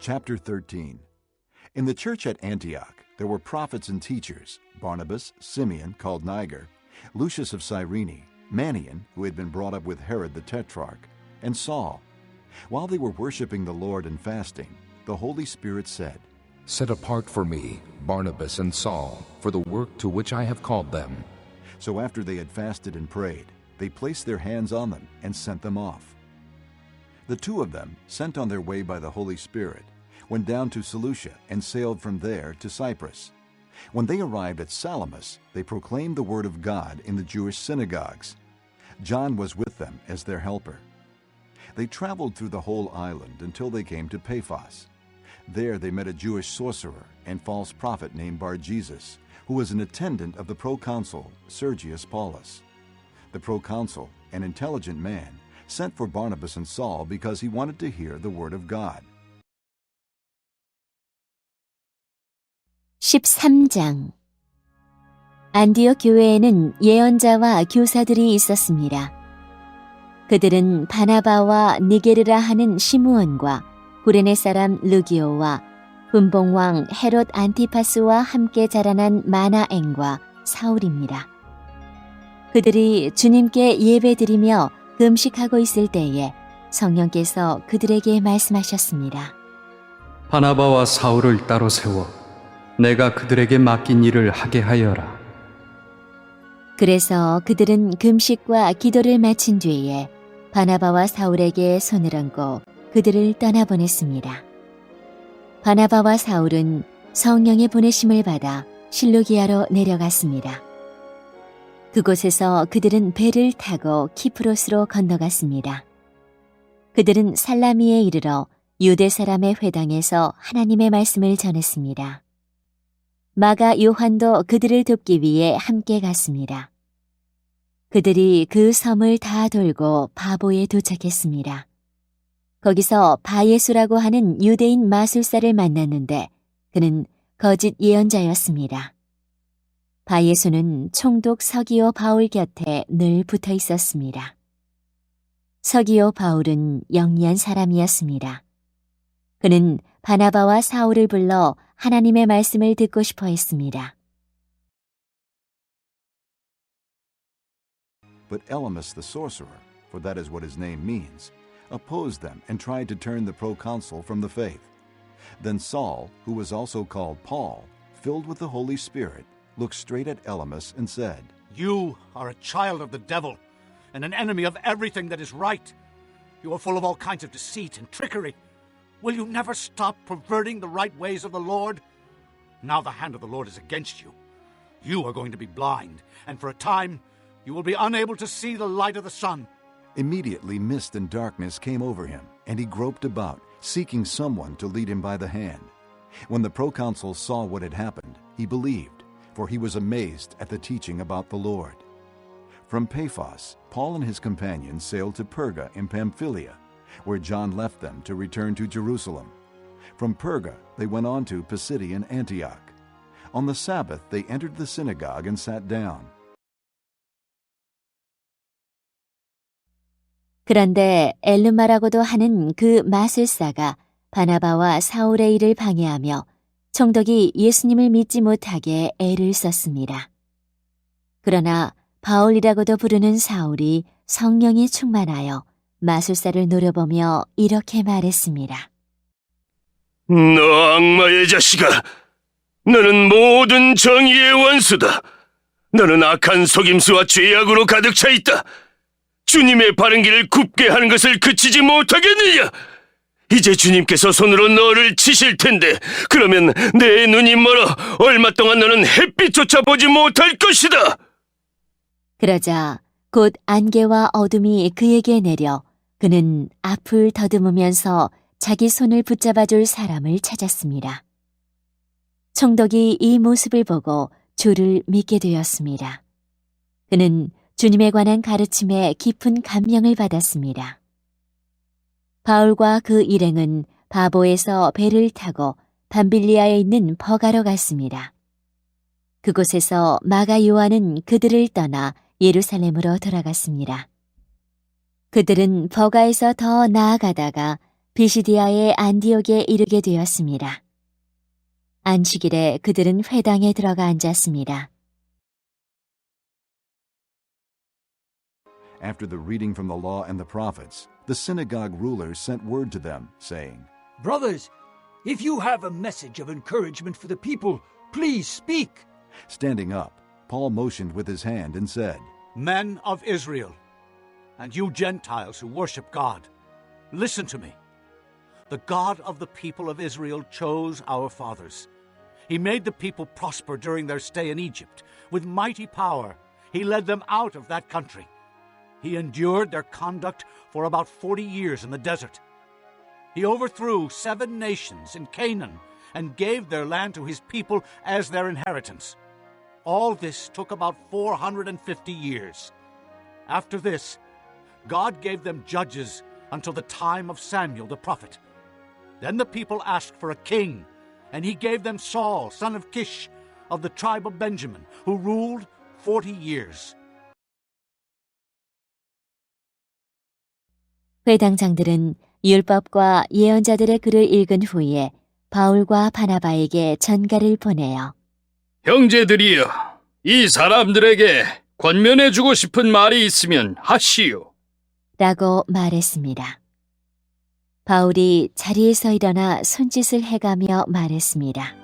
Chapter 13. In the church at Antioch, there were prophets and teachers, Barnabas, Simeon, called Niger, Lucius of Cyrene, Manaen, who had been brought up with Herod the Tetrarch, and Saul. While they were worshiping the Lord and fasting, the Holy Spirit said, "Set apart for me Barnabas and Saul for the work to which I have called them." So after they had fasted and prayed, they placed their hands on them and sent them off. The two of them, sent on their way by the Holy Spirit, went down to Seleucia and sailed from there to Cyprus. When they arrived at Salamis, they proclaimed the word of God in the Jewish synagogues. John was with them as their helper. They traveled through the whole island until they came to Paphos. There they met a Jewish sorcerer and false prophet named Bar-Jesus, who was an attendant of the proconsul Sergius Paulus. The proconsul, an intelligent man, sent for Barnabas and Saul because he wanted to hear the word of God. 13장. 안디옥 교회에는 예언자와 교사들이 있었습니다. 그들은 바나바와 니게르라 하는 시므온과 구레네 사람 루기오와 분봉왕 헤롯 안티파스와 함께 자라난 마나엔과 사울입니다. 그들이 주님께 예배드리며 금식하고 있을 때에 성령께서 그들에게 말씀하셨습니다. 바나바와 사울을 따로 세워 내가 그들에게 맡긴 일을 하게 하여라. 그래서 그들은 금식과 기도를 마친 뒤에 바나바와 사울에게 손을 얹고 그들을 떠나보냈습니다. 바나바와 사울은 성령의 보내심을 받아 실루기아로 내려갔습니다. 그곳에서 그들은 배를 타고 키프로스로 건너갔습니다. 그들은 살라미에 이르러 유대 사람의 회당에서 하나님의 말씀을 전했습니다. 마가 요한도 그들을 돕기 위해 함께 갔습니다. 그들이 그 섬을 다 돌고 바보에 도착했습니다. 거기서 바예수라고 하는 유대인 마술사를 만났는데 그는 거짓 예언자였습니다. 바예수는 총독 서기오 바울 곁에 늘 붙어 있었습니다. 서기오 바울은 영리한 사람이었습니다. 그는 바나바와 사울을 불러 하나님의 말씀을 듣고 싶어 했습니다. But Elymas the sorcerer, for that is what his name means, opposed them and tried to turn the proconsul from the faith. Then Saul, who was also called Paul, filled with the Holy Spirit, looked straight at Elymas and said, "You are a child of the devil and an enemy of everything that is right. You are full of all kinds of deceit and trickery. Will you never stop perverting the right ways of the Lord? Now the hand of the Lord is against you. You are going to be blind, and for a time you will be unable to see the light of the sun." Immediately mist and darkness came over him, and he groped about, seeking someone to lead him by the hand. When the proconsul saw what had happened, he believed, for he was amazed at the teaching about the Lord. From Paphos, Paul and his companions sailed to Perga in Pamphylia, where John left them to return to Jerusalem. From Perga, they went on to Pisidian Antioch. On the Sabbath, they entered the synagogue and sat down. 그런데 엘르마라고도 하는 그 마술사가 바나바와 사울의 일을 방해하며 총독이 예수님을 믿지 못하게 애를 썼습니다. 그러나 바울이라고도 부르는 사울이 성령이 충만하여 마술사를 노려보며 이렇게 말했습니다. 너 악마의 자식아! 너는 모든 정의의 원수다. 너는 악한 속임수와 죄악으로 가득 차 있다. 주님의 바른 길을 굽게 하는 것을 그치지 못하겠느냐? 이제 주님께서 손으로 너를 치실 텐데 그러면 내 눈이 멀어 얼마 동안 너는 햇빛조차 보지 못할 것이다. 그러자 곧 안개와 어둠이 그에게 내려 그는 앞을 더듬으면서 자기 손을 붙잡아줄 사람을 찾았습니다. 총독이 이 모습을 보고 주를 믿게 되었습니다. 그는 주님에 관한 가르침에 깊은 감명을 받았습니다. 바울과 그 일행은 바보에서 배를 타고 밤빌리아에 있는 버가로 갔습니다. 그곳에서 마가 요한은 그들을 떠나 예루살렘으로 돌아갔습니다. 그들은 버가에서 더 나아가다가 비시디아의 안디옥에 이르게 되었습니다. 안식일에 그들은 회당에 들어가 앉았습니다. After the reading from the law and the prophets, the synagogue rulers sent word to them, saying, Brothers, if you have a message of encouragement for the people, please speak. Standing up, Paul motioned with his hand and said, Men of Israel, and you Gentiles who worship God, listen to me. The God of the people of Israel chose our fathers. He made the people prosper during their stay in Egypt. With mighty power, he led them out of that country. He endured their conduct for about 40 years in the desert. He overthrew 7 nations in Canaan and gave their land to his people as their inheritance. All this took about 450 years. After this, God gave them judges until the time of Samuel the prophet. Then the people asked for a king, and he gave them Saul, son of Kish, of the tribe of Benjamin, who ruled 40 years. 회당장들은 율법과 예언자들의 글을 읽은 후에 바울과 바나바에게 전가를 보내요. 형제들이여, 이 사람들에게 권면해주고 싶은 말이 있으면 하시오. 라고 말했습니다. 바울이 자리에서 일어나 손짓을 해가며 말했습니다.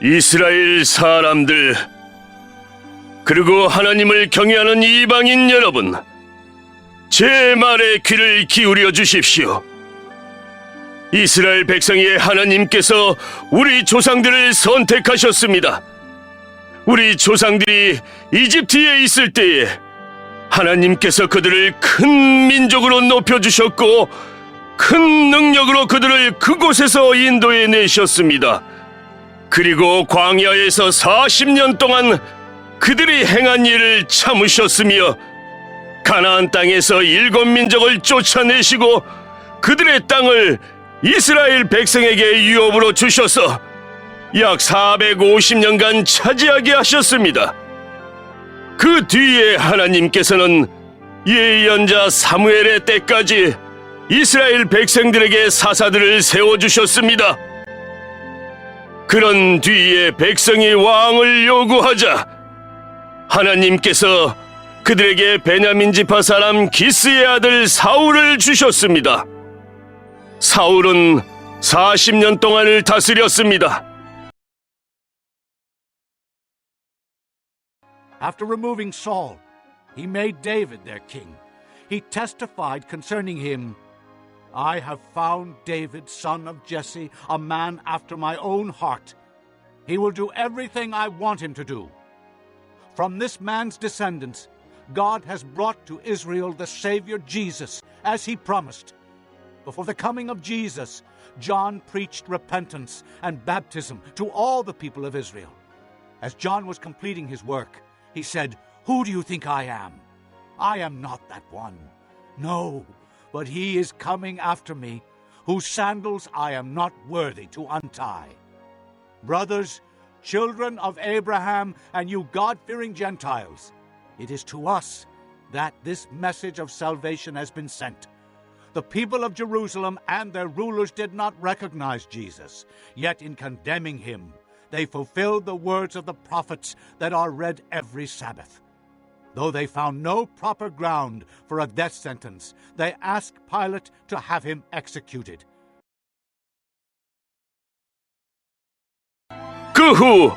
이스라엘 사람들, 그리고 하나님을 경외하는 이방인 여러분, 제 말에 귀를 기울여 주십시오. 이스라엘 백성의 하나님께서 우리 조상들을 선택하셨습니다. 우리 조상들이 이집트에 있을 때에 하나님께서 그들을 큰 민족으로 높여주셨고 큰 능력으로 그들을 그곳에서 인도해 내셨습니다. 그리고 광야에서 40년 동안 그들이 행한 일을 참으셨으며 가나안 땅에서 7민족을 쫓아내시고 그들의 땅을 이스라엘 백성에게 유업으로 주셔서 약 450년간 차지하게 하셨습니다. 그 뒤에 하나님께서는 예언자 사무엘의 때까지 이스라엘 백성들에게 사사들을 세워주셨습니다. 그런 뒤에 백성이 왕을 요구하자 하나님께서 그들에게 베냐민 지파 사람 기스의 아들 사울을 주셨습니다. 사울은 40년 동안을 다스렸습니다. After removing Saul, he made David their king. He testified concerning him, I have found David, son of Jesse, a man after my own heart. He will do everything I want him to do. From this man's descendants, God has brought to Israel the Savior Jesus, as he promised. Before the coming of Jesus, John preached repentance and baptism to all the people of Israel. As John was completing his work, he said, Who do you think I am? I am not that one. No, but he is coming after me, whose sandals I am not worthy to untie. Brothers, children of Abraham, and you God-fearing Gentiles, it is to us that this message of salvation has been sent. The people of Jerusalem and their rulers did not recognize Jesus, yet in condemning him, they fulfilled the words of the prophets that are read every Sabbath. Though they found no proper ground for a death sentence, they asked Pilate to have him executed. 그 후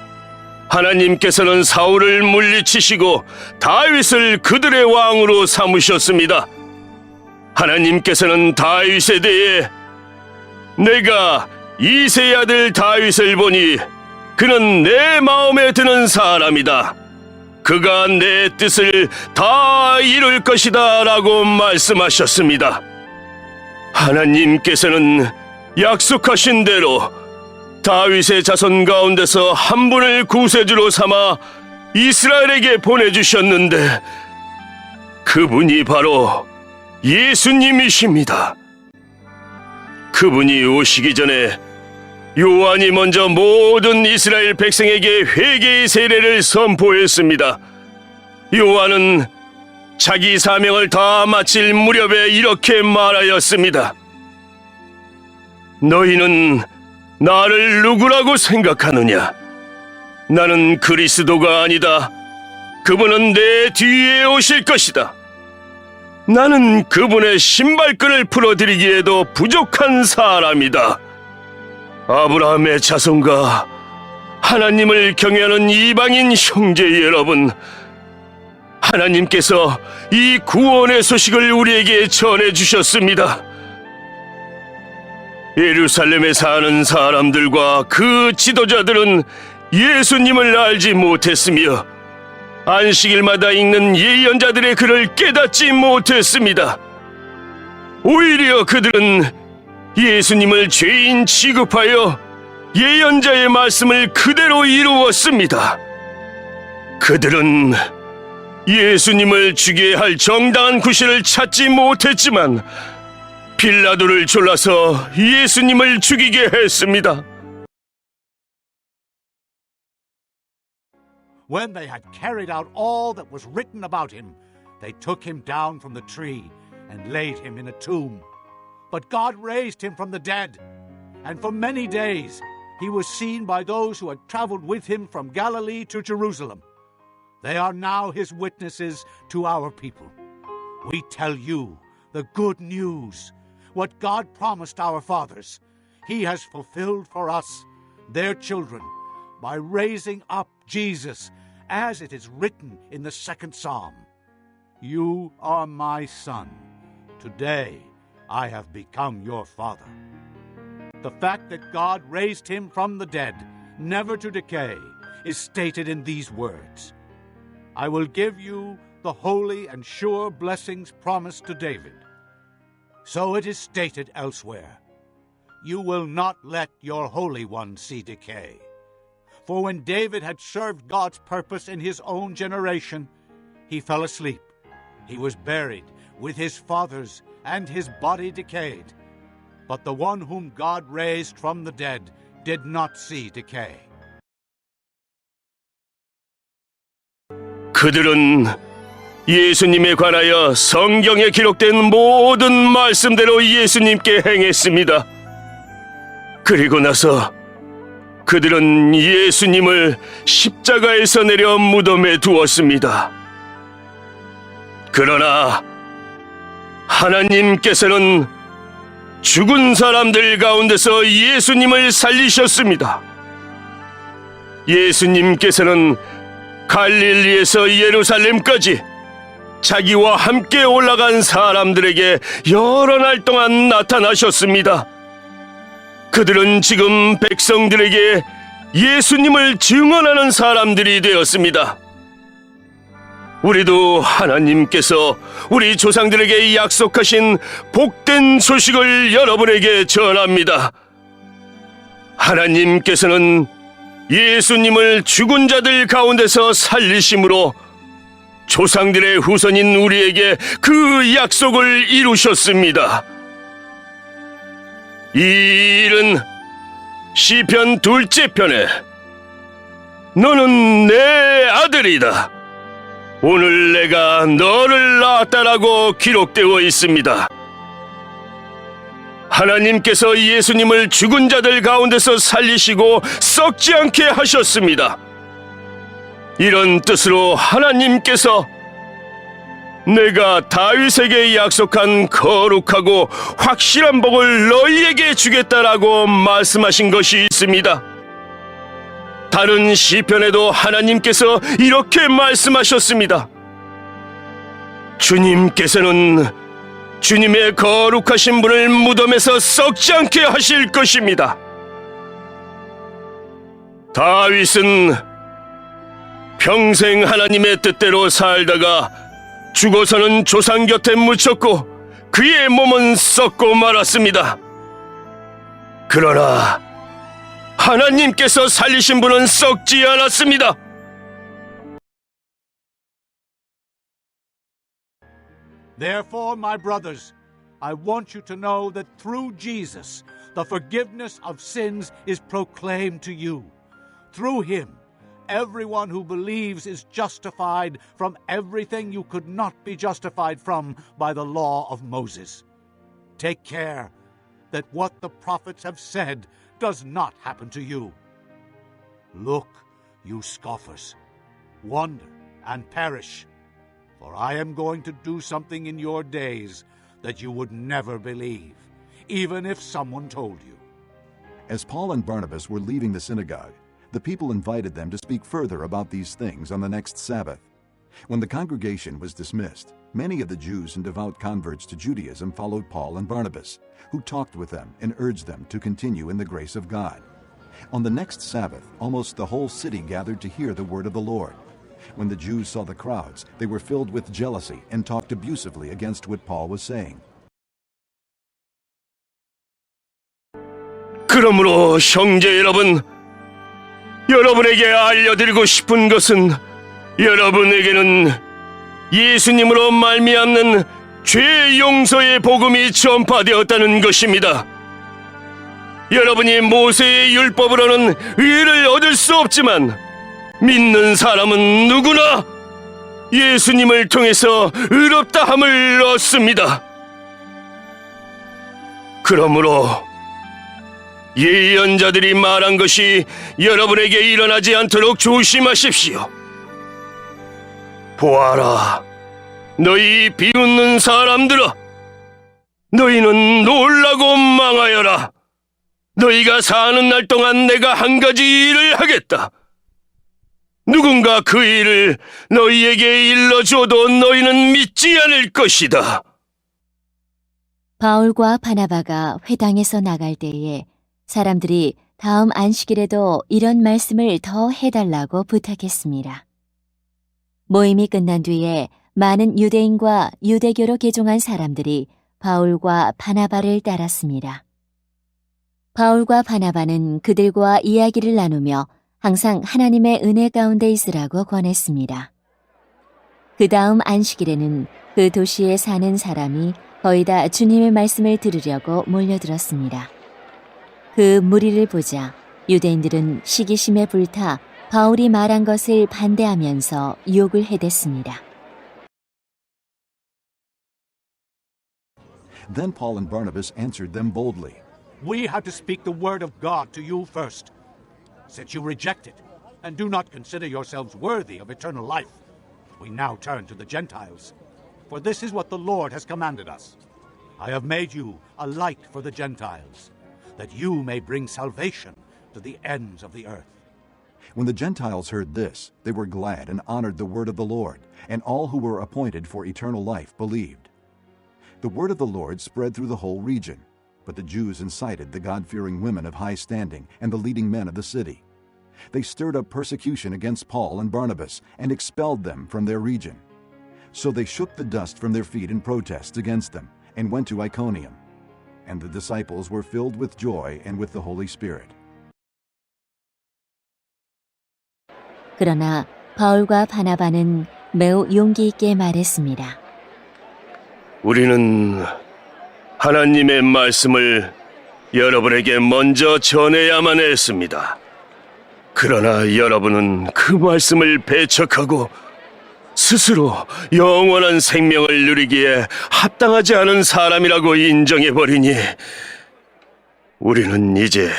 하나님께서는 사울을 물리치시고 다윗을 그들의 왕으로 삼으셨습니다. 하나님께서는 다윗에 대해 내가 이새의 아들 다윗을 보니 그는 내 마음에 드는 사람이다. 그가 내 뜻을 다 이룰 것이다 라고 말씀하셨습니다. 하나님께서는 약속하신 대로 다윗의 자손 가운데서 한 분을 구세주로 삼아 이스라엘에게 보내주셨는데 그분이 바로 예수님이십니다. 그분이 오시기 전에 요한이 먼저 모든 이스라엘 백성에게 회개의 세례를 선포했습니다. 요한은 자기 사명을 다 마칠 무렵에 이렇게 말하였습니다. 너희는 나를 누구라고 생각하느냐? 나는 그리스도가 아니다. 그분은 내 뒤에 오실 것이다. 나는 그분의 신발끈을 풀어드리기에도 부족한 사람이다. 아브라함의 자손과 하나님을 경외하는 이방인 형제 여러분, 하나님께서 이 구원의 소식을 우리에게 전해주셨습니다. 예루살렘에 사는 사람들과 그 지도자들은 예수님을 알지 못했으며 안식일마다 읽는 예언자들의 글을 깨닫지 못했습니다. 오히려 그들은 예수님을 죄인 취급하여 예언자의 말씀을 그대로 이루었습니다. 그들은 예수님을 죽여야 할 정당한 구실을 찾지 못했지만 빌라도를 졸라서 예수님을 죽이게 했습니다. When they had carried out all that was written about him, they took him down from the tree and laid him in a tomb. But God raised him from the dead, and for many days he was seen by those who had traveled with him from Galilee to Jerusalem. They are now his witnesses to our people. We tell you the good news. What God promised our fathers, he has fulfilled for us, their children, by raising up Jesus, as it is written in the second Psalm. You are my son. Today I have become your father. The fact that God raised him from the dead, never to decay, is stated in these words. I will give you the holy and sure blessings promised to David. So it is stated elsewhere, you will not let your Holy One see decay. For when David had served God's purpose in his own generation, he fell asleep. He was buried with his fathers, and his body decayed. But the one whom God raised from the dead did not see decay. 그들은 예수님에 관하여 성경에 기록된 모든 말씀대로 예수님께 행했습니다. 그리고 나서 그들은 예수님을 십자가에서 내려 무덤에 두었습니다. 그러나 하나님께서는 죽은 사람들 가운데서 예수님을 살리셨습니다. 예수님께서는 갈릴리에서 예루살렘까지 자기와 함께 올라간 사람들에게 여러 날 동안 나타나셨습니다. 그들은 지금 백성들에게 예수님을 증언하는 사람들이 되었습니다. 우리도 하나님께서 우리 조상들에게 약속하신 복된 소식을 여러분에게 전합니다. 하나님께서는 예수님을 죽은 자들 가운데서 살리심으로 조상들의 후손인 우리에게 그 약속을 이루셨습니다. 이 일은 시편 2째 편에 너는 내 아들이다. 오늘 내가 너를 낳았다라고 기록되어 있습니다. 하나님께서 예수님을 죽은 자들 가운데서 살리시고 썩지 않게 하셨습니다. 이런 뜻으로 하나님께서 내가 다윗에게 약속한 거룩하고 확실한 복을 너희에게 주겠다라고 말씀하신 것이 있습니다. 다른 시편에도 하나님께서 이렇게 말씀하셨습니다. 주님께서는 주님의 거룩하신 분을 무덤에서 썩지 않게 하실 것입니다. 다윗은 평생 하나님의 뜻대로 살다가 죽어서는 조상 곁에 묻혔고 그의 몸은 썩고 말았습니다. 그러나 하나님께서 살리신 분은 썩지 않았습니다. Therefore, my brothers, I want you to know that through Jesus, the forgiveness of sins is proclaimed to you. Through him, everyone who believes is justified from everything you could not be justified from by the law of Moses. Take care that what the prophets have said does not happen to you. Look, you scoffers, wonder and perish, for I am going to do something in your days that you would never believe, even if someone told you. As Paul and Barnabas were leaving the synagogue, the people invited them to speak further about these things on the next Sabbath. When the congregation was dismissed, many of the Jews and devout converts to Judaism followed Paul and Barnabas, who talked with them and urged them to continue in the grace of God. On the next Sabbath, almost the whole city gathered to hear the word of the Lord. When the Jews saw the crowds, they were filled with jealousy and talked abusively against what Paul was saying. 그러므로 형제 여러분, 여러분에게 알려드리고 싶은 것은 여러분에게는 예수님으로 말미암는 죄 용서의 복음이 전파되었다는 것입니다. 여러분이 모세의 율법으로는 의를 얻을 수 없지만 믿는 사람은 누구나 예수님을 통해서 의롭다함을 얻습니다. 그러므로 예언자들이 말한 것이 여러분에게 일어나지 않도록 조심하십시오. 보아라, 너희 비웃는 사람들아, 너희는 놀라고 망하여라. 너희가 사는 날 동안 내가 한 가지 일을 하겠다. 누군가 그 일을 너희에게 일러줘도 너희는 믿지 않을 것이다. 바울과 바나바가 회당에서 나갈 때에 사람들이 다음 안식일에도 이런 말씀을 더 해달라고 부탁했습니다. 모임이 끝난 뒤에 많은 유대인과 유대교로 개종한 사람들이 바울과 바나바를 따랐습니다. 바울과 바나바는 그들과 이야기를 나누며 항상 하나님의 은혜 가운데 있으라고 권했습니다. 그 다음 안식일에는 그 도시에 사는 사람이 거의 다 주님의 말씀을 들으려고 몰려들었습니다. 그 무리를 보자 유대인들은 시기심에 불타 바울이 말한 것을 반대하면서 욕을 해댔습니다. Then Paul and Barnabas answered them boldly. We had to speak the word of God to you first. Since you reject it and do not consider yourselves worthy of eternal life, we now turn to the Gentiles. For this is what the Lord has commanded us. I have made you a light for the Gentiles, that you may bring salvation to the ends of the earth. When the Gentiles heard this, they were glad and honored the word of the Lord, and all who were appointed for eternal life believed. The word of the Lord spread through the whole region, but the Jews incited the God-fearing women of high standing and the leading men of the city. They stirred up persecution against Paul and Barnabas and expelled them from their region. So they shook the dust from their feet in protest against them and went to Iconium. And the disciples were filled with joy and with the Holy Spirit. 그러나 바울과 바나바는 매우 용기 있게 말했습니다. 우리는 하나님의 말씀을 여러분에게 먼저 전해야만 했습니다. 그러나 여러분은 그 말씀을 배척하고 스스로 영원한 생명을 누리기에 합당하지 않은 사람이라고 인정해버리니 우리는 이제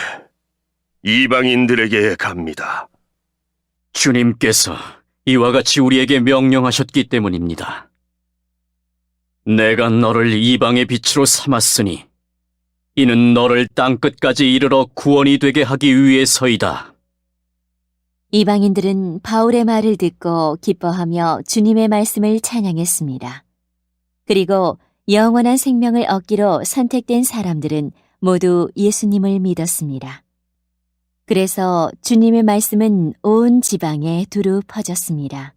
이방인들에게 갑니다. 주님께서 이와 같이 우리에게 명령하셨기 때문입니다. 내가 너를 이방의 빛으로 삼았으니 이는 너를 땅끝까지 이르러 구원이 되게 하기 위해서이다. 이방인들은 바울의 말을 듣고 기뻐하며 주님의 말씀을 찬양했습니다. 그리고 영원한 생명을 얻기로 선택된 사람들은 모두 예수님을 믿었습니다. 그래서 주님의 말씀은 온 지방에 두루 퍼졌습니다.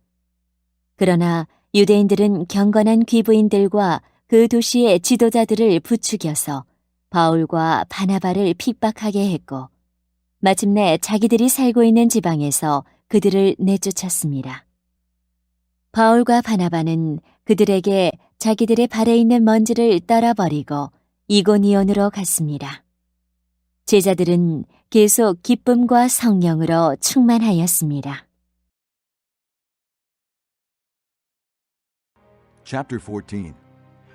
그러나 유대인들은 경건한 귀부인들과 그 도시의 지도자들을 부추겨서 바울과 바나바를 핍박하게 했고 마침내 자기들이 살고 있는 지방에서 그들을 내쫓았습니다. 바울과 바나바는 그들에게 자기들의 발에 있는 먼지를 떨어버리고 이고니온으로 갔습니다. 제자들은 계속 기쁨과 성령으로 충만하였습니다. Chapter 14.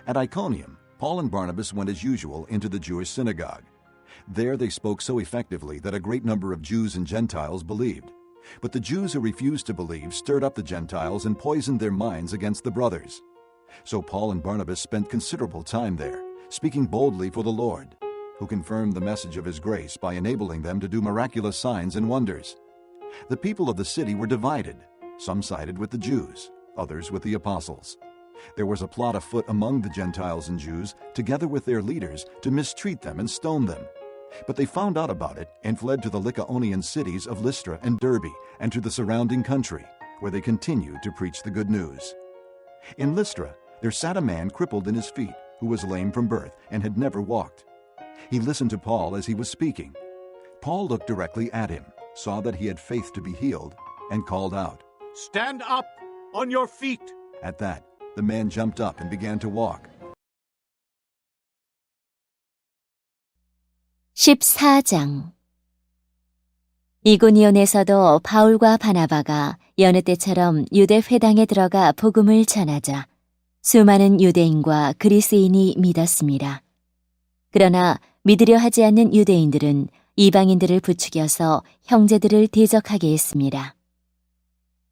At Iconium, Paul and Barnabas went as usual into the Jewish synagogue. There they spoke so effectively that a great number of Jews and Gentiles believed. But the Jews who refused to believe stirred up the Gentiles and poisoned their minds against the brothers. So Paul and Barnabas spent considerable time there, speaking boldly for the Lord, who confirmed the message of his grace by enabling them to do miraculous signs and wonders. The people of the city were divided. Some sided with the Jews, others with the apostles. There was a plot afoot among the Gentiles and Jews, together with their leaders, to mistreat them and stone them. But they found out about it and fled to the Lycaonian cities of Lystra and Derbe and to the surrounding country, where they continued to preach the good news. In Lystra, there sat a man crippled in his feet, who was lame from birth and had never walked. He listened to Paul as he was speaking. Paul looked directly at him, saw that he had faith to be healed, and called out, Stand up on your feet. At that, the man jumped up and began to walk. 14장 이고니온에서도 바울과 바나바가 여느 때처럼 유대 회당에 들어가 복음을 전하자 수많은 유대인과 그리스인이 믿었습니다. 그러나 믿으려 하지 않는 유대인들은 이방인들을 부추겨서 형제들을 대적하게 했습니다.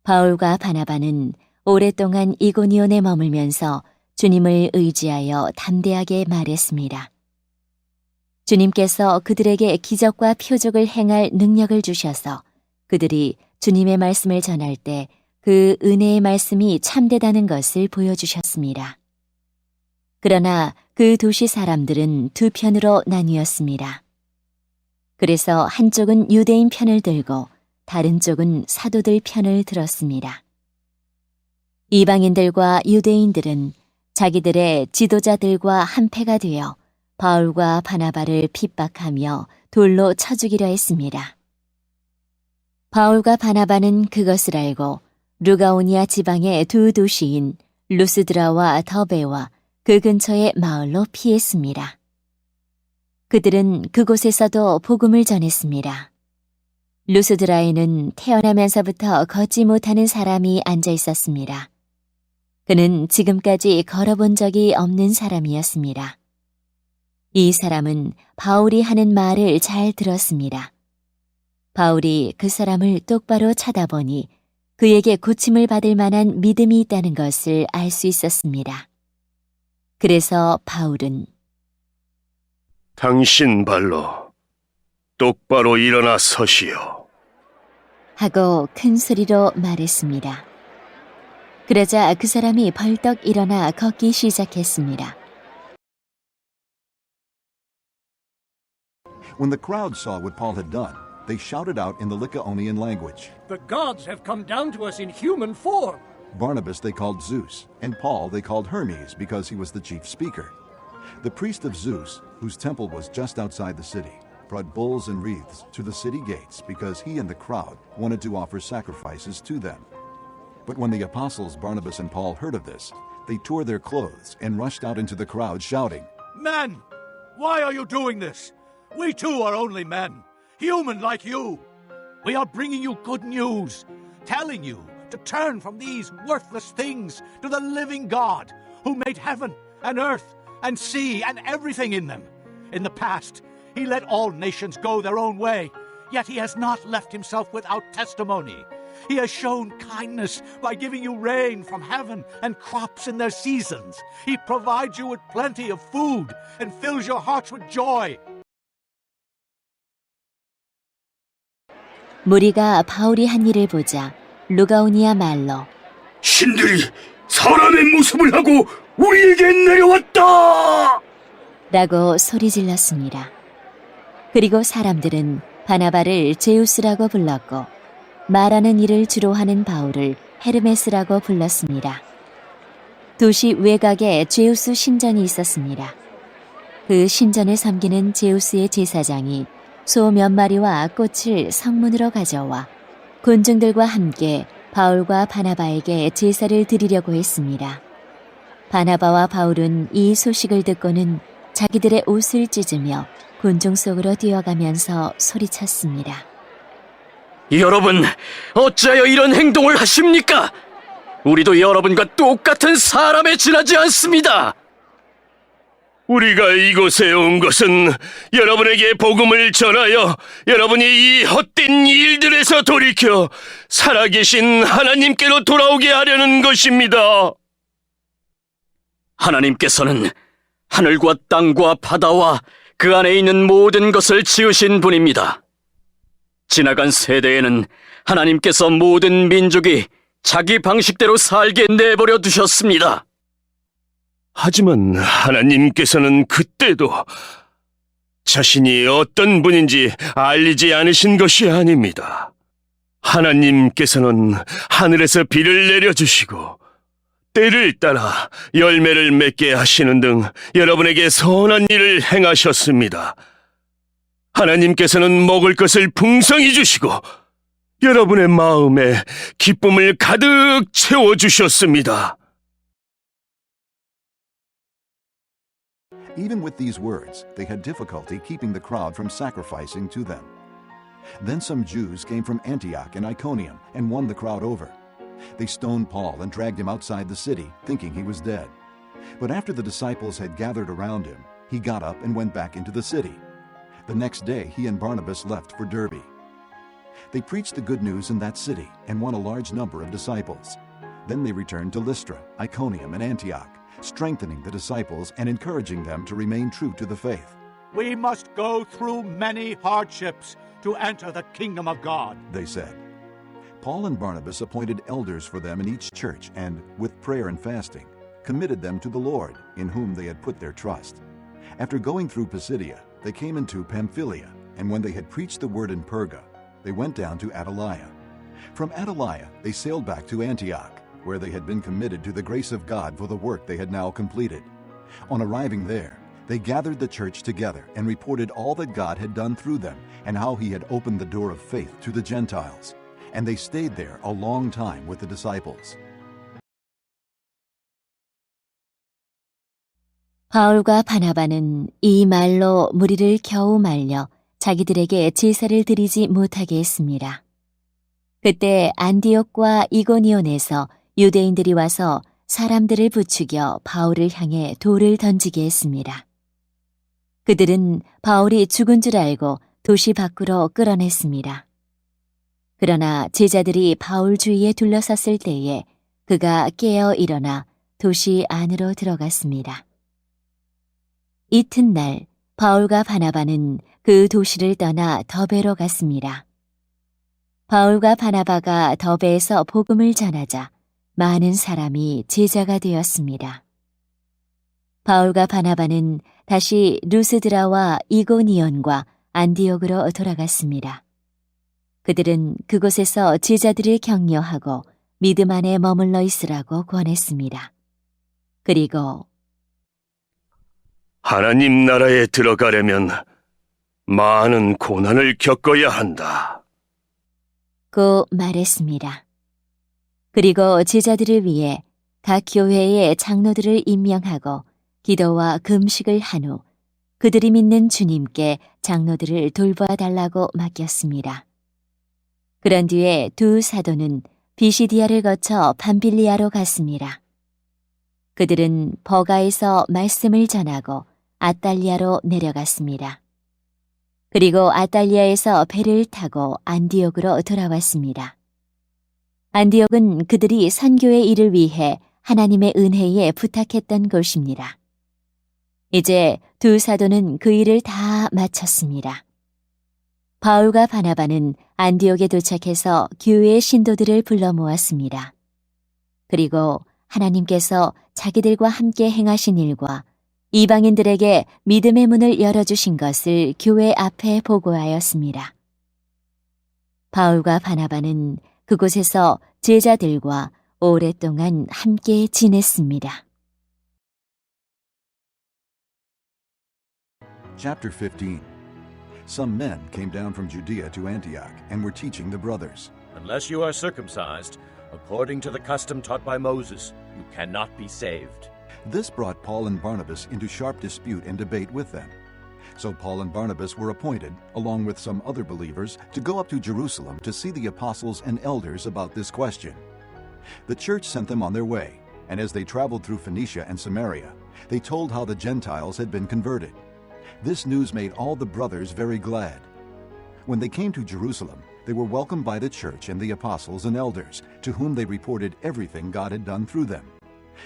바울과 바나바는 오랫동안 이고니온에 머물면서 주님을 의지하여 담대하게 말했습니다. 주님께서 그들에게 기적과 표적을 행할 능력을 주셔서 그들이 주님의 말씀을 전할 때 그 은혜의 말씀이 참되다는 것을 보여주셨습니다. 그러나 그 도시 사람들은 두 편으로 나뉘었습니다. 그래서 한쪽은 유대인 편을 들고 다른 쪽은 사도들 편을 들었습니다. 이방인들과 유대인들은 자기들의 지도자들과 한패가 되어 바울과 바나바를 핍박하며 돌로 쳐 죽이려 했습니다. 바울과 바나바는 그것을 알고 루가오니아 지방의 두 도시인 루스드라와 더베와 그 근처의 마을로 피했습니다. 그들은 그곳에서도 복음을 전했습니다. 루스드라에는 태어나면서부터 걷지 못하는 사람이 앉아 있었습니다. 그는 지금까지 걸어본 적이 없는 사람이었습니다. 이 사람은 바울이 하는 말을 잘 들었습니다. 바울이 그 사람을 똑바로 쳐다보니 그에게 고침을 받을 만한 믿음이 있다는 것을 알 수 있었습니다. 그래서 바울은 당신 발로 똑바로 일어나 서시오. 하고 큰 소리로 말했습니다. 그러자 그 사람이 벌떡 일어나 걷기 시작했습니다. When the crowd saw what Paul had done, they shouted out in the Lycaonian language. The gods have come down to us in human form. Barnabas they called Zeus, and Paul they called Hermes because he was the chief speaker. The priest of Zeus, whose temple was just outside the city, brought bulls and wreaths to the city gates because he and the crowd wanted to offer sacrifices to them. But when the apostles Barnabas and Paul heard of this, they tore their clothes and rushed out into the crowd shouting, Men, why are you doing this? We too are only men, human like you. We are bringing you good news, telling you to turn from these worthless things to the living God who made heaven and earth and sea and everything in them. In the past, he let all nations go their own way, yet he has not left himself without testimony. He has shown kindness by giving you rain from heaven and crops in their seasons. He provides you with plenty of food and fills your hearts with joy. 무리가 바울이 한 일을 보자 루가오니아 말로 신들이 사람의 모습을 하고 우리에게 내려왔다! 라고 소리질렀습니다. 그리고 사람들은 바나바를 제우스라고 불렀고 말하는 일을 주로 하는 바울을 헤르메스라고 불렀습니다. 도시 외곽에 제우스 신전이 있었습니다. 그 신전을 섬기는 제우스의 제사장이 소 몇 마리와 꽃을 성문으로 가져와 군중들과 함께 바울과 바나바에게 제사를 드리려고 했습니다. 바나바와 바울은 이 소식을 듣고는 자기들의 옷을 찢으며 군중 속으로 뛰어가면서 소리쳤습니다. 여러분, 어찌하여 이런 행동을 하십니까? 우리도 여러분과 똑같은 사람에 지나지 않습니다. 우리가 이곳에 온 것은 여러분에게 복음을 전하여 여러분이 이 헛된 일들에서 돌이켜 살아계신 하나님께로 돌아오게 하려는 것입니다. 하나님께서는 하늘과 땅과 바다와 그 안에 있는 모든 것을 지으신 분입니다. 지나간 세대에는 하나님께서 모든 민족이 자기 방식대로 살게 내버려 두셨습니다. 하지만 하나님께서는 그때도 자신이 어떤 분인지 알리지 않으신 것이 아닙니다. 하나님께서는 하늘에서 비를 내려주시고 때를 따라 열매를 맺게 하시는 등 여러분에게 선한 일을 행하셨습니다. 하나님께서는 먹을 것을 풍성히 주시고 여러분의 마음에 기쁨을 가득 채워주셨습니다. Even with these words, they had difficulty keeping the crowd from sacrificing to them. Then some Jews came from Antioch and Iconium and won the crowd over. They stoned Paul and dragged him outside the city, thinking he was dead. But after the disciples had gathered around him, he got up and went back into the city. The next day, he and Barnabas left for Derbe. They preached the good news in that city and won a large number of disciples. Then they returned to Lystra, Iconium, and Antioch, strengthening the disciples and encouraging them to remain true to the faith. We must go through many hardships to enter the kingdom of God, they said. Paul and Barnabas appointed elders for them in each church and, with prayer and fasting, committed them to the Lord, in whom they had put their trust. After going through Pisidia, they came into Pamphylia, and when they had preached the word in Perga, they went down to Attalia. From Attalia, they sailed back to Antioch, where they had been committed to the grace of God for the work they had now completed. On arriving there, they gathered the church together and reported all that God had done through them and how he had opened the door of faith to the Gentiles. And they stayed there a long time with the disciples. 바울과 바나바는 이 말로 무리를 겨우 말려 자기들에게 제사를 드리지 못하게 했습니다. 그때 안디옥과 이고니온에서 유대인들이 와서 사람들을 부추겨 바울을 향해 돌을 던지게 했습니다. 그들은 바울이 죽은 줄 알고 도시 밖으로 끌어냈습니다. 그러나 제자들이 바울 주위에 둘러섰을 때에 그가 깨어 일어나 도시 안으로 들어갔습니다. 이튿날 바울과 바나바는 그 도시를 떠나 더베로 갔습니다. 바울과 바나바가 더베에서 복음을 전하자 많은 사람이 제자가 되었습니다. 바울과 바나바는 다시 루스드라와 이고니온과 안디옥으로 돌아갔습니다. 그들은 그곳에서 제자들을 격려하고 믿음 안에 머물러 있으라고 권했습니다. 그리고 하나님 나라에 들어가려면 많은 고난을 겪어야 한다. 고 말했습니다. 그리고 제자들을 위해 각 교회의 장로들을 임명하고 기도와 금식을 한 후 그들이 믿는 주님께 장로들을 돌보아 달라고 맡겼습니다. 그런 뒤에 두 사도는 비시디아를 거쳐 밤빌리아로 갔습니다. 그들은 버가에서 말씀을 전하고 아탈리아로 내려갔습니다. 그리고 아탈리아에서 배를 타고 안디옥으로 돌아왔습니다. 안디옥은 그들이 선교의 일을 위해 하나님의 은혜에 부탁했던 곳입니다. 이제 두 사도는 그 일을 다 마쳤습니다. 바울과 바나바는 안디옥에 도착해서 교회의 신도들을 불러 모았습니다. 그리고 하나님께서 자기들과 함께 행하신 일과 이방인들에게 믿음의 문을 열어주신 것을 교회 앞에 보고하였습니다. 바울과 바나바는 그곳에서 제자들과 오랫동안 함께 지냈습니다. Chapter 15. Some men came down from Judea to Antioch and were teaching the brothers. Unless you are circumcised, according to the custom taught by Moses, you cannot be saved. This brought Paul and Barnabas into sharp dispute and debate with them. So Paul and Barnabas were appointed, along with some other believers, to go up to Jerusalem to see the apostles and elders about this question. The church sent them on their way, and as they traveled through Phoenicia and Samaria, They told how the Gentiles had been converted. This news made all the brothers very glad. When they came to Jerusalem, they were welcomed by the church and the apostles and elders, to whom they reported everything God had done through them.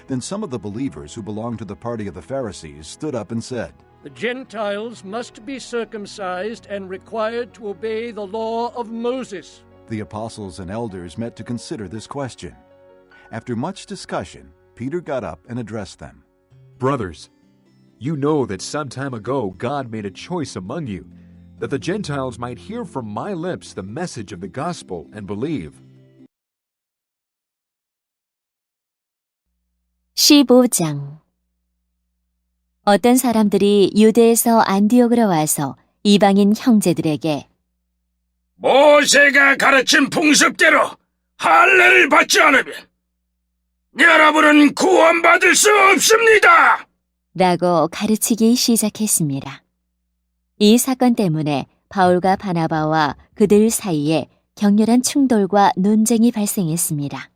Then some of the believers who belonged to the party of the Pharisees stood up and said, "The Gentiles must be circumcised and required to obey the law of Moses." The apostles and elders met to consider this question. After much discussion, Peter got up and addressed them. "Brothers, you know that some time ago God made a choice among you, that the Gentiles might hear from my lips the message of the gospel and believe." 15장. 어떤 사람들이 유대에서 안디옥으로 와서 이방인 형제들에게 모세가 가르친 풍습대로 할례를 받지 않으면 여러분은 구원받을 수 없습니다! 라고 가르치기 시작했습니다. 이 사건 때문에 바울과 바나바와 그들 사이에 격렬한 충돌과 논쟁이 발생했습니다.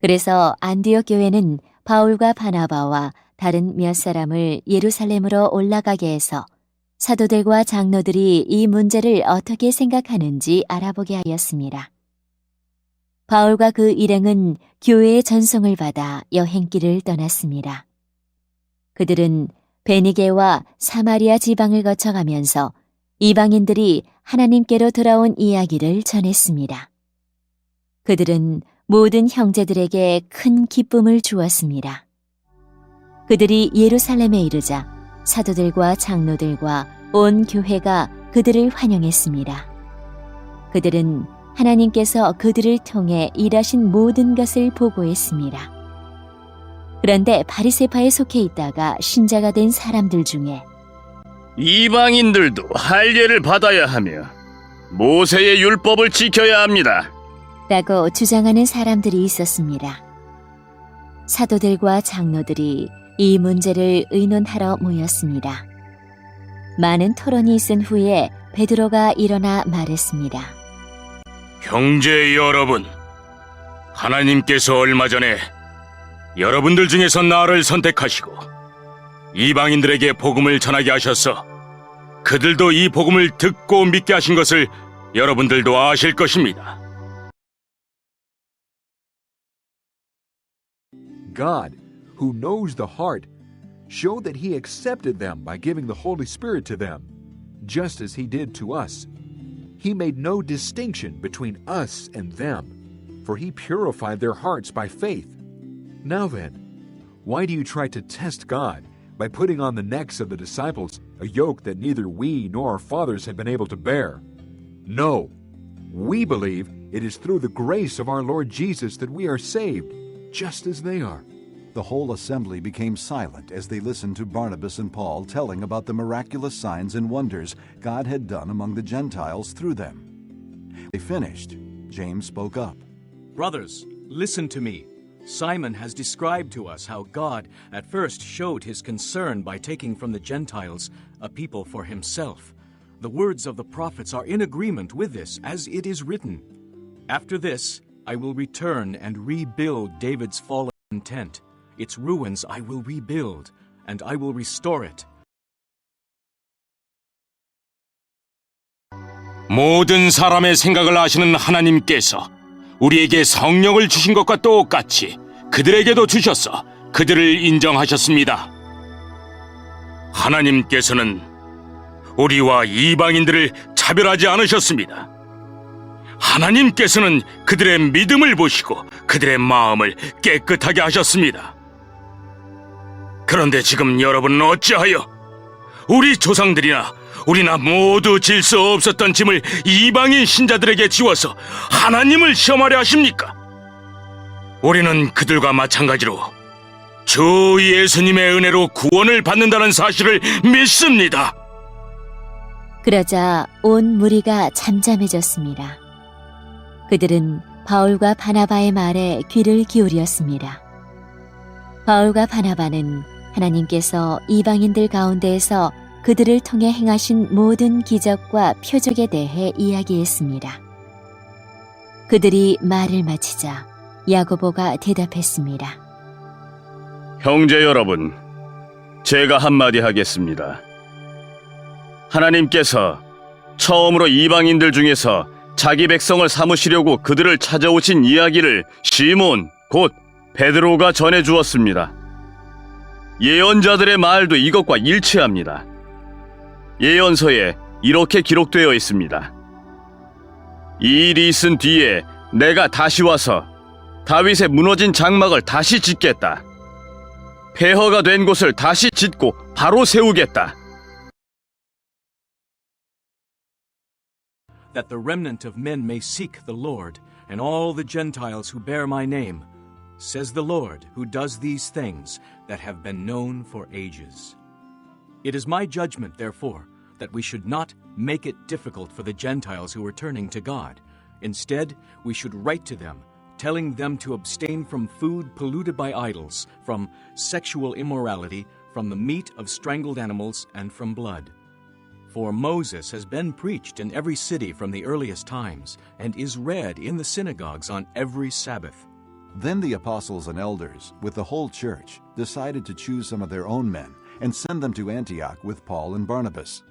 그래서 안디옥 교회는 바울과 바나바와 다른 몇 사람을 예루살렘으로 올라가게 해서 사도들과 장로들이 이 문제를 어떻게 생각하는지 알아보게 하였습니다. 바울과 그 일행은 교회의 전송을 받아 여행길을 떠났습니다. 그들은 베니게와 사마리아 지방을 거쳐가면서 이방인들이 하나님께로 돌아온 이야기를 전했습니다. 그들은 모든 형제들에게 큰 기쁨을 주었습니다. 그들이 예루살렘에 이르자 사도들과 장로들과 온 교회가 그들을 환영했습니다. 그들은 하나님께서 그들을 통해 일하신 모든 것을 보고했습니다. 그런데 바리새파에 속해 있다가 신자가 된 사람들 중에 이방인들도 할례를 받아야 하며 모세의 율법을 지켜야 합니다. 라고 주장하는 사람들이 있었습니다. 사도들과 장로들이 이 문제를 의논하러 모였습니다. 많은 토론이 있은 후에 베드로가 일어나 말했습니다. 형제 여러분, 하나님께서 얼마 전에 여러분들 중에서 나를 선택하시고 이방인들에게 복음을 전하게 하셔서 그들도 이 복음을 듣고 믿게 하신 것을 여러분들도 아실 것입니다. God, who knows the heart, showed that He accepted them by giving the Holy Spirit to them, just as He did to us. He made no distinction between us and them, for He purified their hearts by faith. Now then, why do you try to test God by putting on the necks of the disciples a yoke that neither we nor our fathers have been able to bear? No, we believe it is through the grace of our Lord Jesus that we are saved, just as they are. The whole assembly became silent as they listened to Barnabas and Paul telling about the miraculous signs and wonders God had done among the Gentiles through them. They finished. James spoke up. "Brothers, listen to me. Simon has described to us how God at first showed His concern by taking from the Gentiles a people for Himself. The words of the prophets are in agreement with this, as it is written, 'After this, I will return and rebuild David's fallen tent. Its ruins I will rebuild, and I will restore it.'" 모든 사람의 생각을 아시는 하나님께서 우리에게 성령을 주신 것과 똑같이 그들에게도 주셔서 그들을 인정하셨습니다. 하나님께서는 우리와 이방인들을 차별하지 않으셨습니다. 하나님께서는 그들의 믿음을 보시고 그들의 마음을 깨끗하게 하셨습니다. 그런데 지금 여러분은 어찌하여 우리 조상들이나 우리나 모두 질 수 없었던 짐을 이방인 신자들에게 지워서 하나님을 시험하려 하십니까? 우리는 그들과 마찬가지로 주 예수님의 은혜로 구원을 받는다는 사실을 믿습니다. 그러자 온 무리가 잠잠해졌습니다. 그들은 바울과 바나바의 말에 귀를 기울였습니다. 바울과 바나바는 하나님께서 이방인들 가운데에서 그들을 통해 행하신 모든 기적과 표적에 대해 이야기했습니다. 그들이 말을 마치자 야고보가 대답했습니다. 형제 여러분, 제가 한마디 하겠습니다. 하나님께서 처음으로 이방인들 중에서 자기 백성을 삼으시려고 그들을 찾아오신 이야기를 시몬 곧 베드로가 전해 주었습니다. 예언자들의 말도 이것과 일치합니다. 예언서에 이렇게 기록되어 있습니다. 이 일이 있은 뒤에 내가 다시 와서 다윗의 무너진 장막을 다시 짓겠다. 폐허가 된 곳을 다시 짓고 바로 세우겠다. That the remnant of men may seek the Lord, and all the Gentiles who bear my name, says the Lord, who does these things that have been known for ages. It is my judgment, therefore, that we should not make it difficult for the Gentiles who are turning to God. Instead, we should write to them, telling them to abstain from food polluted by idols, from sexual immorality, from the meat of strangled animals, and from blood. For Moses has been preached in every city from the earliest times, and is read in the synagogues on every Sabbath. Then the apostles and elders, with the whole church, decided to choose some of their own men and send them to Antioch with Paul and Barnabas.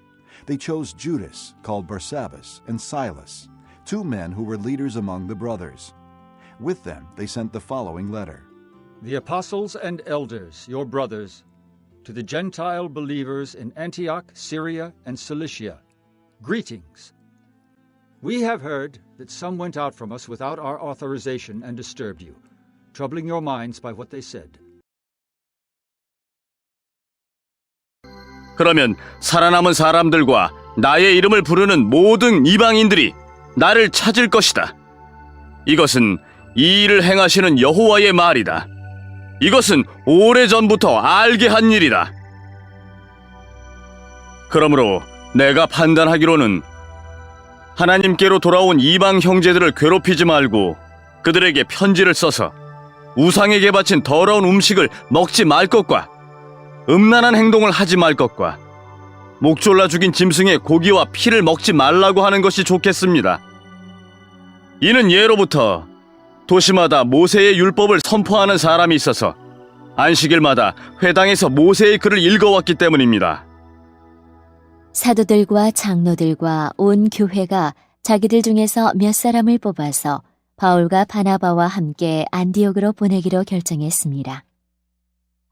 They chose Judas, called Barsabbas, and Silas, 2 men who were leaders among the brothers. With them they sent the following letter. The apostles and elders, your brothers, to the Gentile believers in Antioch, Syria, and Cilicia, greetings. We have heard that some went out from us without our authorization and disturbed you, troubling your minds by what they said. 그러면 살아남은 사람들과 나의 이름을 부르는 모든 이방인들이 나를 찾을 것이다. 이것은 이 일을 행하시는 여호와의 말이다. 이것은 오래전부터 알게 한 일이다. 그러므로 내가 판단하기로는 하나님께로 돌아온 이방 형제들을 괴롭히지 말고 그들에게 편지를 써서 우상에게 바친 더러운 음식을 먹지 말 것과 음란한 행동을 하지 말 것과 목졸라 죽인 짐승의 고기와 피를 먹지 말라고 하는 것이 좋겠습니다. 이는 예로부터 도시마다 모세의 율법을 선포하는 사람이 있어서 안식일마다 회당에서 모세의 글을 읽어왔기 때문입니다. 사도들과 장로들과 온 교회가 자기들 중에서 몇 사람을 뽑아서 바울과 바나바와 함께 안디옥으로 보내기로 결정했습니다.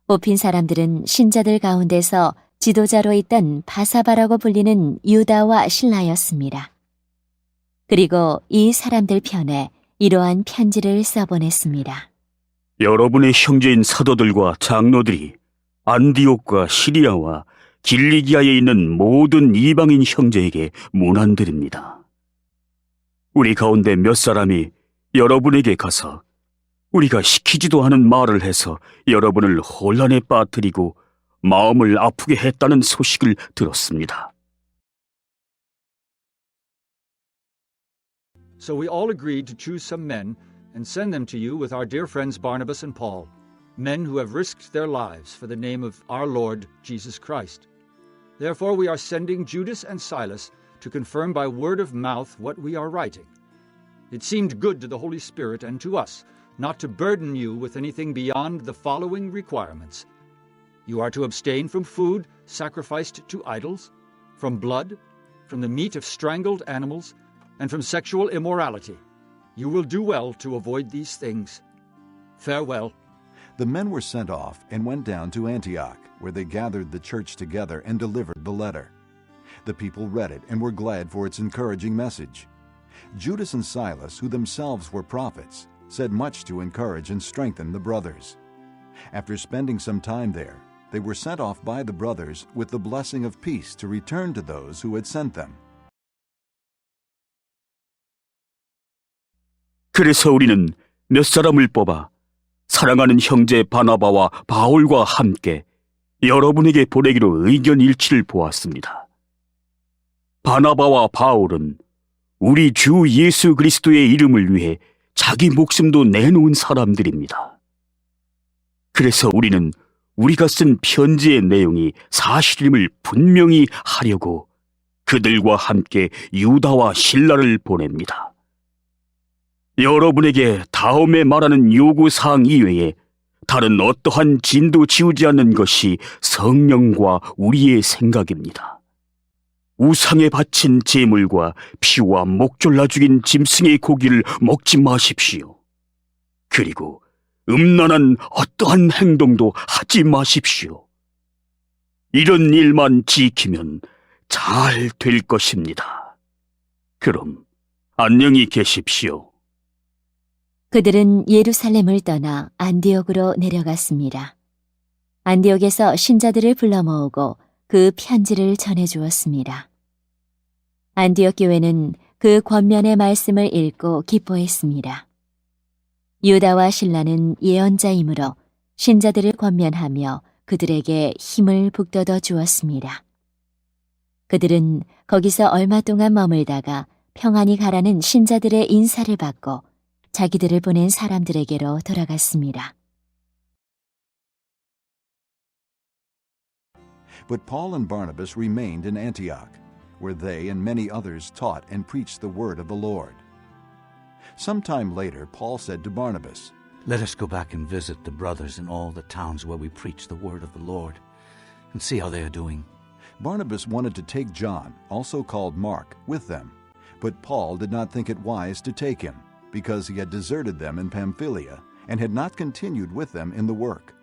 뽑힌 사람들은 신자들 가운데서 지도자로 있던 바사바라고 불리는 유다와 실라였습니다. 그리고 이 사람들 편에 이러한 편지를 써보냈습니다. 여러분의 형제인 사도들과 장로들이 안디옥과 시리아와 길리기아에 있는 모든 이방인 형제에게 문안드립니다. 우리 가운데 몇 사람이 여러분에게 가서 우리가 시키지도 않은 말을 해서 여러분을 혼란에 빠뜨리고 마음을 아프게 했다는 소식을 들었습니다. So we all agreed to choose some men and send them to you with our dear friends Barnabas and Paul, men who have risked their lives for the name of our Lord Jesus Christ. Therefore we are sending Judas and Silas to confirm by word of mouth what we are writing. It seemed good to the Holy Spirit and to us not to burden you with anything beyond the following requirements. You are to abstain from food sacrificed to idols, from blood, from the meat of strangled animals, and from sexual immorality. You will do well to avoid these things. Farewell. The men were sent off and went down to Antioch, where they gathered the church together and delivered the letter. The people read it and were glad for its encouraging message. Judas and Silas, who themselves were prophets, said much to encourage and strengthen the brothers. After spending some time there, they were sent off by the brothers with the blessing of peace to return to those who had sent them. 그래서 우리는 몇 사람을 뽑아 사랑하는 형제 바나바와 바울과 함께 여러분에게 보내기로 의견 일치를 보았습니다. 바나바와 바울은 우리 주 예수 그리스도의 이름을 위해 자기 목숨도 내놓은 사람들입니다. 그래서 우리는 우리가 쓴 편지의 내용이 사실임을 분명히 하려고 그들과 함께 유다와 실라를 보냅니다. 여러분에게 다음에 말하는 요구사항 이외에 다른 어떠한 진도 지우지 않는 것이 성령과 우리의 생각입니다. 우상에 바친 제물과 피와 목졸라 죽인 짐승의 고기를 먹지 마십시오. 그리고 음란한 어떠한 행동도 하지 마십시오. 이런 일만 지키면 잘 될 것입니다. 그럼 안녕히 계십시오. 그들은 예루살렘을 떠나 안디옥으로 내려갔습니다. 안디옥에서 신자들을 불러 모으고 그 편지를 전해주었습니다. 안디옥 교회는 그 권면의 말씀을 읽고 기뻐했습니다. 유다와 실라는 예언자이므로 신자들을 권면하며 그들에게 힘을 북돋워 주었습니다. 그들은 거기서 얼마 동안 머물다가 평안히 가라는 신자들의 인사를 받고 자기들을 보낸 사람들에게로 돌아갔습니다. But Paul and Barnabas remained in Antioch, where they and many others taught and preached the word of the Lord. Sometime later, Paul said to Barnabas, Let us go back and visit the brothers in all the towns where we preach the word of the Lord, and see how they are doing. Barnabas wanted to take John, also called Mark, with them, but Paul did not think it wise to take him, because he had deserted them in Pamphylia and had not continued with them in the work.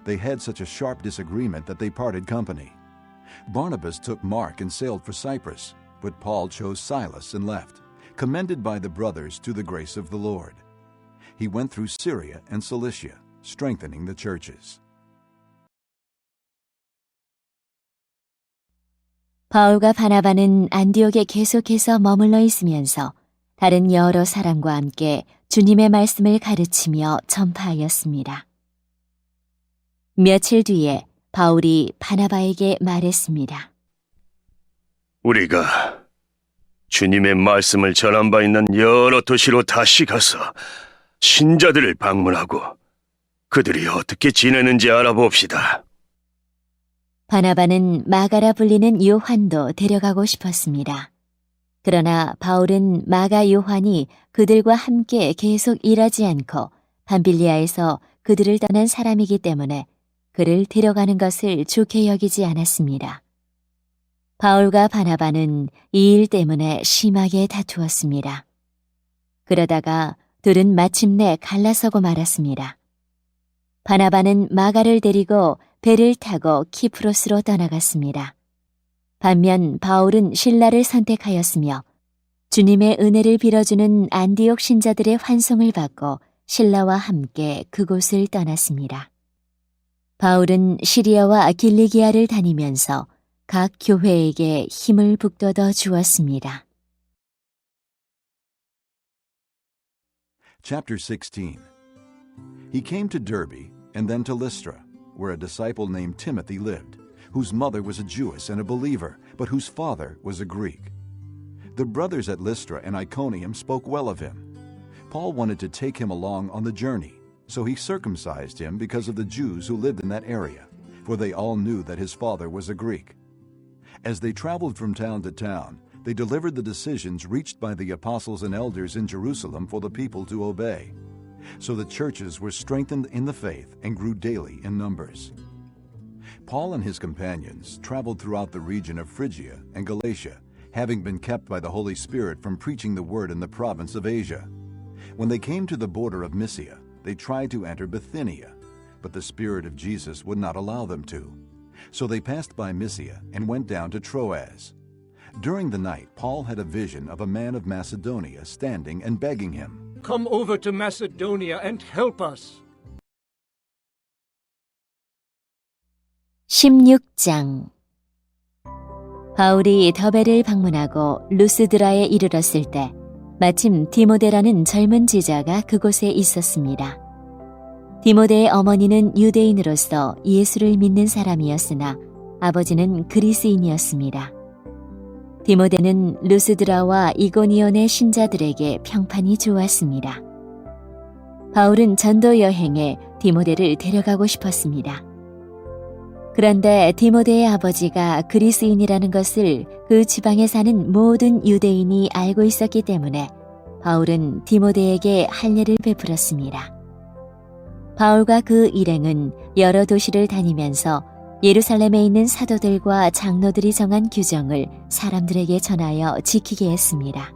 They had such a sharp disagreement that they parted company. Barnabas took Mark and sailed for Cyprus, but Paul chose Silas and left, commended by the brothers to the grace of the Lord. He went through Syria and Cilicia, strengthening the churches. 바울과 바나바는 안디옥에 계속해서 머물러 있으면서 다른 여러 사람과 함께 주님의 말씀을 가르치며 전파하였습니다. 며칠 뒤에 바울이 바나바에게 말했습니다. 우리가 주님의 말씀을 전한 바 있는 여러 도시로 다시 가서 신자들을 방문하고 그들이 어떻게 지내는지 알아봅시다. 바나바는 마가라 불리는 요한도 데려가고 싶었습니다. 그러나 바울은 마가 요한이 그들과 함께 계속 일하지 않고 밤빌리아에서 그들을 떠난 사람이기 때문에 그를 데려가는 것을 좋게 여기지 않았습니다. 바울과 바나바는 이 일 때문에 심하게 다투었습니다. 그러다가 둘은 마침내 갈라서고 말았습니다. 바나바는 마가를 데리고 배를 타고 키프로스로 떠나갔습니다. 반면 바울은 실라를 선택하였으며 주님의 은혜를 빌어주는 안디옥 신자들의 환송을 받고 실라와 함께 그곳을 떠났습니다. 바울은 시리아와 길리기아를 다니면서 각 교회에게 힘을 북돋워 주었습니다. Chapter 16. He came to Derbe and then to Lystra, where a disciple named Timothy lived, whose mother was a Jewess and a believer, but whose father was a Greek. The brothers at Lystra and Iconium spoke well of him. Paul wanted to take him along on the journey, so he circumcised him because of the Jews who lived in that area, for they all knew that his father was a Greek. As they traveled from town to town, they delivered the decisions reached by the apostles and elders in Jerusalem for the people to obey. So the churches were strengthened in the faith and grew daily in numbers. Paul and his companions traveled throughout the region of Phrygia and Galatia, having been kept by the Holy Spirit from preaching the word in the province of Asia. When they came to the border of Mysia, they tried to enter Bithynia, but the Spirit of Jesus would not allow them to. So they passed by Mysia and went down to Troas. During the night, Paul had a vision of a man of Macedonia standing and begging him, Come over to Macedonia and help us. 16장. 바울이 더베를 방문하고 루스드라에 이르렀을 때 마침 디모데라는 젊은 지자가 그곳에 있었습니다. 디모데의 어머니는 유대인으로서 예수를 믿는 사람이었으나 아버지는 그리스인이었습니다. 디모데는 루스드라와 이고니온의 신자들에게 평판이 좋았습니다. 바울은 전도 여행에 디모데를 데려가고 싶었습니다. 그런데 디모데의 아버지가 그리스인이라는 것을 그 지방에 사는 모든 유대인이 알고 있었기 때문에 바울은 디모데에게 할례를 베풀었습니다. 바울과 그 일행은 여러 도시를 다니면서 예루살렘에 있는 사도들과 장로들이 정한 규정을 사람들에게 전하여 지키게 했습니다.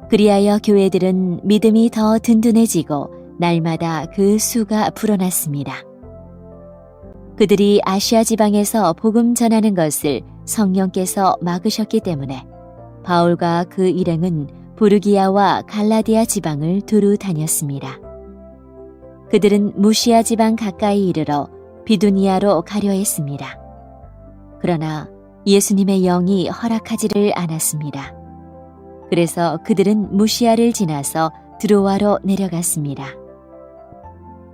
그리하여 교회들은 믿음이 더 든든해지고 날마다 그 수가 불어났습니다. 그들이 아시아 지방에서 복음 전하는 것을 성령께서 막으셨기 때문에 바울과 그 일행은 부르기아와 갈라디아 지방을 두루 다녔습니다. 그들은 무시아 지방 가까이 이르러 비두니아로 가려 했습니다. 그러나 예수님의 영이 허락하지를 않았습니다. 그래서 그들은 무시아를 지나서 드로아로 내려갔습니다.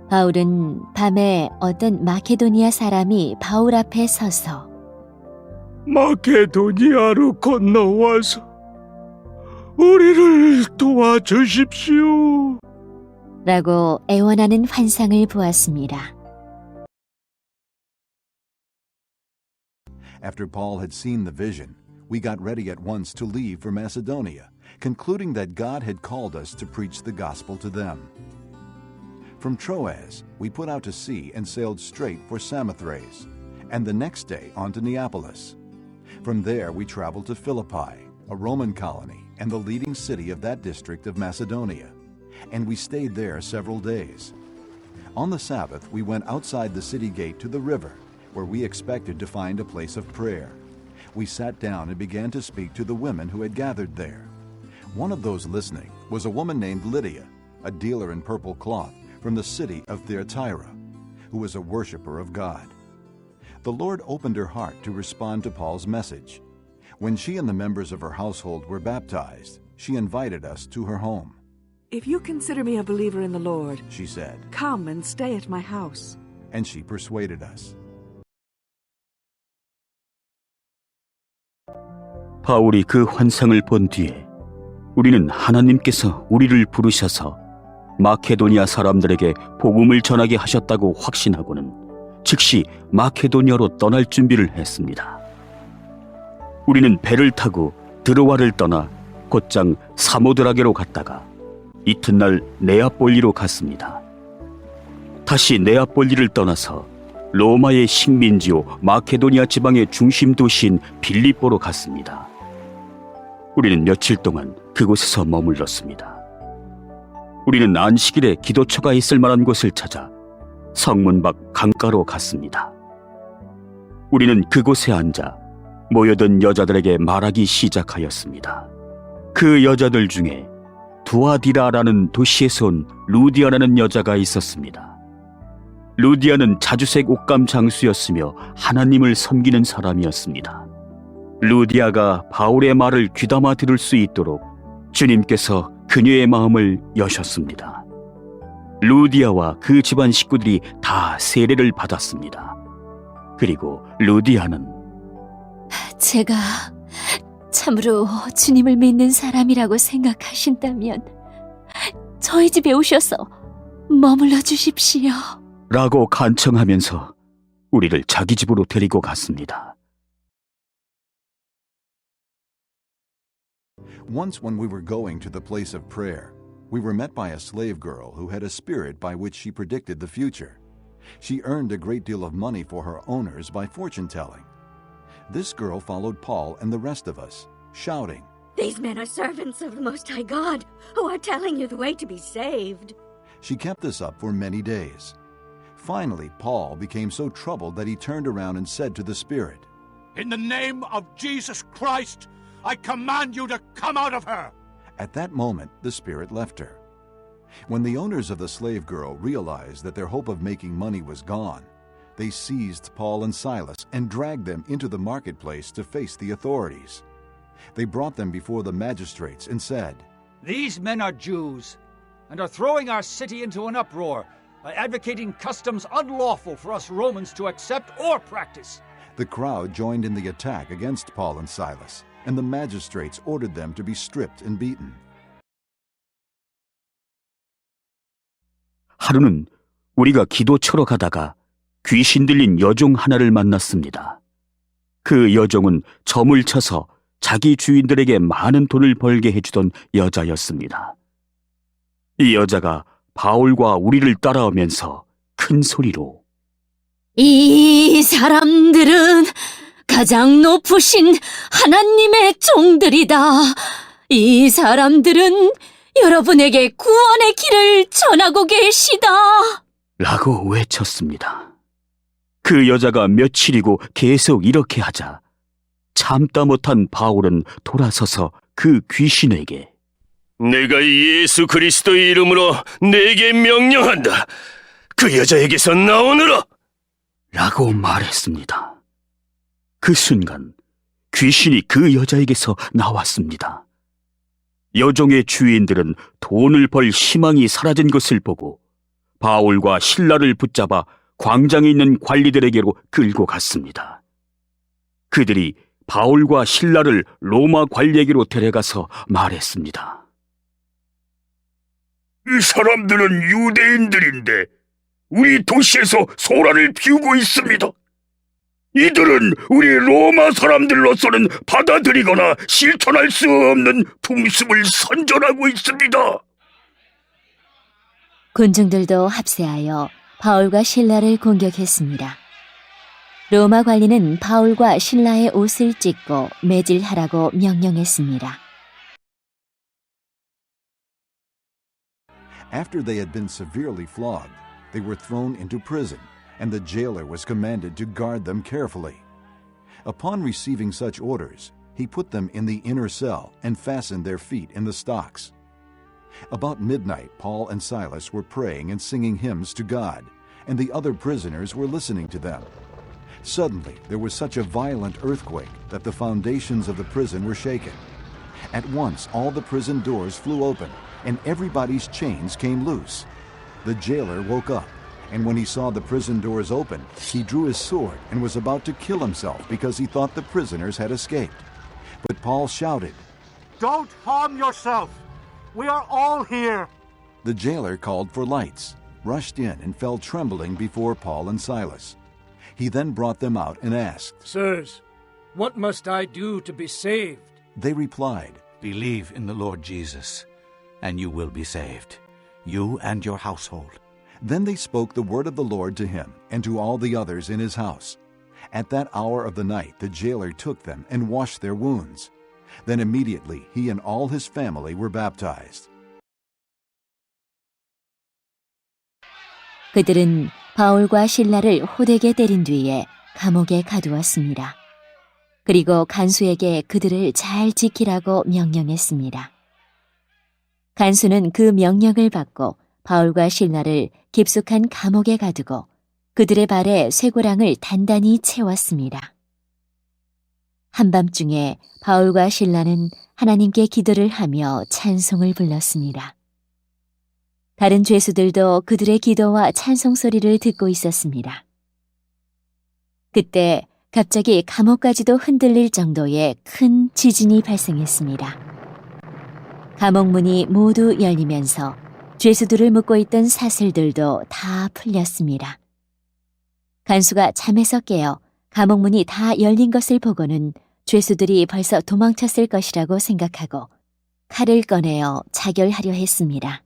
바울은 밤에 어떤 마케도니아 사람이 바울 앞에 서서 마케도니아로 건너와서 우리를 도와주십시오. 라고 애원하는 환상을 보았습니다. After Paul had seen the vision, we got ready at once to leave for Macedonia, concluding that God had called us to preach the gospel to them. From Troas, we put out to sea and sailed straight for Samothrace, and the next day on to Neapolis. From there we traveled to Philippi, a Roman colony and the leading city of that district of Macedonia, and we stayed there several days. On the Sabbath, we went outside the city gate to the river, where we expected to find a place of prayer. We sat down and began to speak to the women who had gathered there. One of those listening was a woman named Lydia, a dealer in purple cloth from the city of Thyatira, who was a worshiper of God. The Lord opened her heart to respond to Paul's message. When she and the members of her household were baptized, she invited us to her home. "If you consider me a believer in the Lord," she said, "come and stay at my house." and she persuaded us. 바울이 그 환상을 본 뒤에 우리는 하나님께서 우리를 부르셔서 마케도니아 사람들에게 복음을 전하게 하셨다고 확신하고는 즉시 마케도니아로 떠날 준비를 했습니다. 우리는 배를 타고 드로아를 떠나 곧장 사모드라게로 갔다가 이튿날 네아폴리로 갔습니다. 다시 네아폴리를 떠나서 로마의 식민지요 마케도니아 지방의 중심 도시인 빌립보로 갔습니다. 우리는 며칠 동안 그곳에서 머물렀습니다. 우리는 안식일에 기도처가 있을 만한 곳을 찾아 성문 밖 강가로 갔습니다. 우리는 그곳에 앉아 모여든 여자들에게 말하기 시작하였습니다. 그 여자들 중에 두아디라라는 도시에서 온 루디아라는 여자가 있었습니다. 루디아는 자주색 옷감 장수였으며 하나님을 섬기는 사람이었습니다. 루디아가 바울의 말을 귀담아 들을 수 있도록 주님께서 그녀의 마음을 여셨습니다. 루디아와 그 집안 식구들이 다 세례를 받았습니다. 그리고 루디아는 제가 참으로 주님을 믿는 사람이라고 생각하신다면 저희 집에 오셔서 머물러 주십시오. 라고 간청하면서 우리를 자기 집으로 데리고 갔습니다. Once when we were going to the place of prayer, we were met by a slave girl who had a spirit by which she predicted the future. She earned a great deal of money for her owners by fortune-telling. This girl followed Paul and the rest of us, shouting, "These men are servants of the Most High God, who are telling you the way to be saved." She kept this up for many days. Finally, Paul became so troubled that he turned around and said to the spirit, "In the name of Jesus Christ, I command you to come out of her!" At that moment, the spirit left her. When the owners of the slave girl realized that their hope of making money was gone, they seized Paul and Silas and dragged them into the marketplace to face the authorities. They brought them before the magistrates and said, "These men are Jews and are throwing our city into an uproar by advocating customs unlawful for us Romans to accept or practice." The crowd joined in the attack against Paul and Silas, and the magistrates ordered them to be stripped and beaten. 하루는 우리가 기도처로 가다가 귀신 들린 여종 하나를 만났습니다. 그 여종은 점을 쳐서 자기 주인들에게 많은 돈을 벌게 해주던 여자였습니다. 이 여자가 바울과 우리를 따라오면서 큰 소리로 이 사람들은 가장 높으신 하나님의 종들이다. 이 사람들은 여러분에게 구원의 길을 전하고 계시다. 라고 외쳤습니다. 그 여자가 며칠이고 계속 이렇게 하자 참다 못한 바울은 돌아서서 그 귀신에게 내가 예수 그리스도의 이름으로 내게 명령한다. 그 여자에게서 나오너라. 라고 말했습니다. 그 순간 귀신이 그 여자에게서 나왔습니다. 여종의 주인들은 돈을 벌 희망이 사라진 것을 보고 바울과 실라를 붙잡아 광장에 있는 관리들에게로 끌고 갔습니다. 그들이 바울과 실라를 로마 관리에게로 데려가서 말했습니다. 이 사람들은 유대인들인데 우리 도시에서 소란을 피우고 있습니다. 이들은 우리 로마 사람들로서는 받아들이거나 실천할 수 없는 풍습을 선전하고 있습니다. 군중들도 합세하여 바울과 실라를 공격했습니다. 로마 관리는 바울과 실라의 옷을 찢고 매질하라고 명령했습니다. After they had been severely flogged, they were thrown into prison, and the jailer was commanded to guard them carefully. Upon receiving such orders, he put them in the inner cell and fastened their feet in the stocks. About midnight, Paul and Silas were praying and singing hymns to God, and the other prisoners were listening to them. Suddenly, there was such a violent earthquake that the foundations of the prison were shaken. At once, all the prison doors flew open, and everybody's chains came loose. The jailer woke up, and when he saw the prison doors open, he drew his sword and was about to kill himself because he thought the prisoners had escaped. But Paul shouted, Don't harm yourself! We are all here! The jailer called for lights, rushed in, and fell trembling before Paul and Silas. He then brought them out and asked, Sirs, what must I do to be saved? They replied, Believe in the Lord Jesus, and you will be saved, you and your household. Then they spoke the word of the Lord to him and to all the others in his house. At that hour of the night the jailer took them and washed their wounds. Then immediately he and all his family were baptized. 그들은 바울과 실라를 호되게 때린 뒤에 감옥에 가두었습니다. 그리고 간수에게 그들을 잘 지키라고 명령했습니다. 간수는 그 명령을 받고 바울과 실라를 깊숙한 감옥에 가두고 그들의 발에 쇠고랑을 단단히 채웠습니다. 한밤중에 바울과 실라는 하나님께 기도를 하며 찬송을 불렀습니다. 다른 죄수들도 그들의 기도와 찬송 소리를 듣고 있었습니다. 그때 갑자기 감옥까지도 흔들릴 정도의 큰 지진이 발생했습니다. 감옥 문이 모두 열리면서 죄수들을 묶고 있던 사슬들도 다 풀렸습니다. 간수가 잠에서 깨어 감옥 문이 다 열린 것을 보고는 죄수들이 벌써 도망쳤을 것이라고 생각하고 칼을 꺼내어 자결하려 했습니다.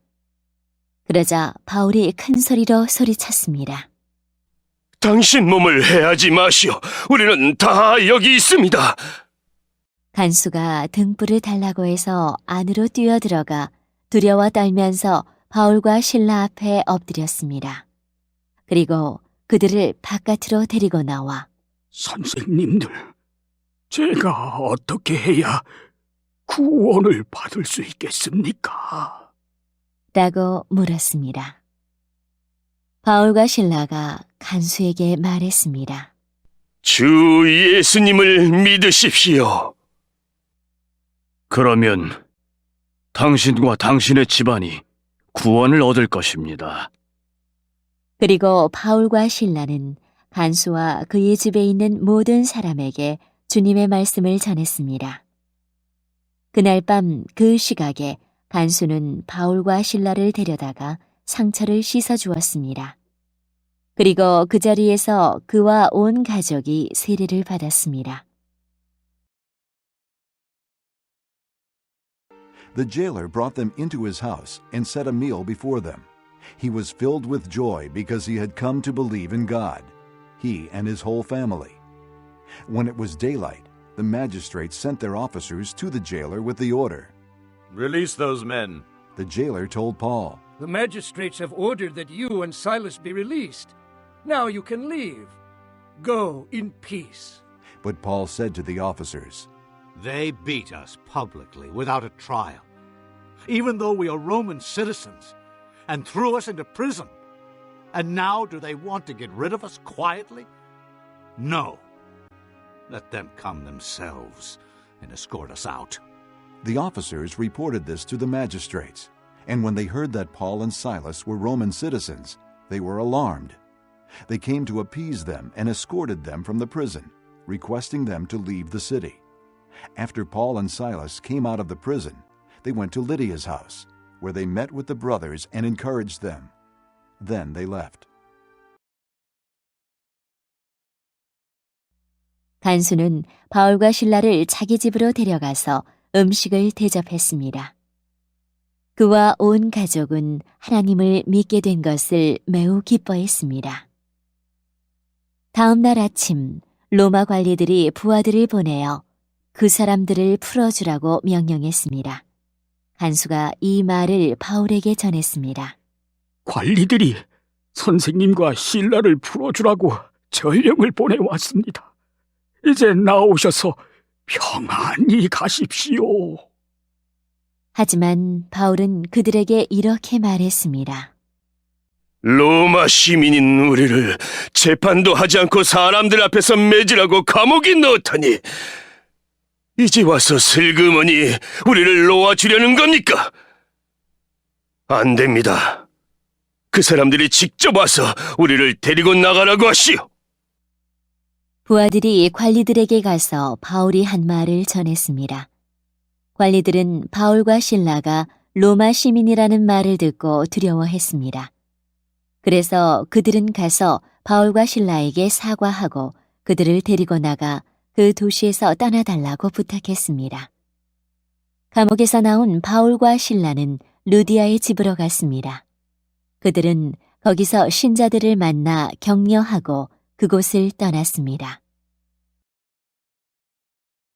그러자 바울이 큰 소리로 소리쳤습니다. 당신 몸을 해하지 마시오. 우리는 다 여기 있습니다. 간수가 등불을 달라고 해서 안으로 뛰어들어가 두려워 떨면서 바울과 실라 앞에 엎드렸습니다. 그리고 그들을 바깥으로 데리고 나와 선생님들, 제가 어떻게 해야 구원을 받을 수 있겠습니까? 라고 물었습니다. 바울과 실라가 간수에게 말했습니다. 주 예수님을 믿으십시오. 그러면 당신과 당신의 집안이 구원을 얻을 것입니다. 그리고 바울과 실라는 간수와 그의 집에 있는 모든 사람에게 주님의 말씀을 전했습니다. 그날 밤 그 시각에 간수는 바울과 실라를 데려다가 상처를 씻어 주었습니다. 그리고 그 자리에서 그와 온 가족이 세례를 받았습니다. The jailer brought them into his house and set a meal before them. He was filled with joy because he had come to believe in God, he and his whole family. When it was daylight, the magistrates sent their officers to the jailer with the order. Release those men. The jailer told Paul, The magistrates have ordered that you and Silas be released. Now you can leave. Go in peace. But Paul said to the officers, They beat us publicly without a trial, even though we are Roman citizens, and threw us into prison. And now do they want to get rid of us quietly? No. Let them come themselves and escort us out. The officers reported this to the magistrates, and when they heard that Paul and Silas were Roman citizens, they were alarmed. They came to appease them and escorted them from the prison, requesting them to leave the city. After Paul and Silas came out of the prison, they went to Lydia's house, where they met with the brothers and encouraged them. Then they left. 간수는 바울과 실라를 자기 집으로 데려가서 음식을 대접했습니다. 그와 온 가족은 하나님을 믿게 된 것을 매우 기뻐했습니다. 다음 날 아침 로마 관리들이 부하들을 보내어 그 사람들을 풀어주라고 명령했습니다. 간수가 이 말을 바울에게 전했습니다. 관리들이 선생님과 신라를 풀어주라고 전령을 보내왔습니다. 이제 나오셔서 평안히 가십시오. 하지만 바울은 그들에게 이렇게 말했습니다. 로마 시민인 우리를 재판도 하지 않고 사람들 앞에서 매질하고 감옥에 넣다니 이제 와서 슬그머니 우리를 놓아주려는 겁니까? 안 됩니다. 그 사람들이 직접 와서 우리를 데리고 나가라고 하시오. 부하들이 관리들에게 가서 바울이 한 말을 전했습니다. 관리들은 바울과 실라가 로마 시민이라는 말을 듣고 두려워했습니다. 그래서 그들은 가서 바울과 실라에게 사과하고 그들을 데리고 나가 그 도시에서 떠나달라고 부탁했습니다. 감옥에서 나온 바울과 실라는 루디아의 집으로 갔습니다. 그들은 거기서 신자들을 만나 격려하고 그곳을 떠났습니다.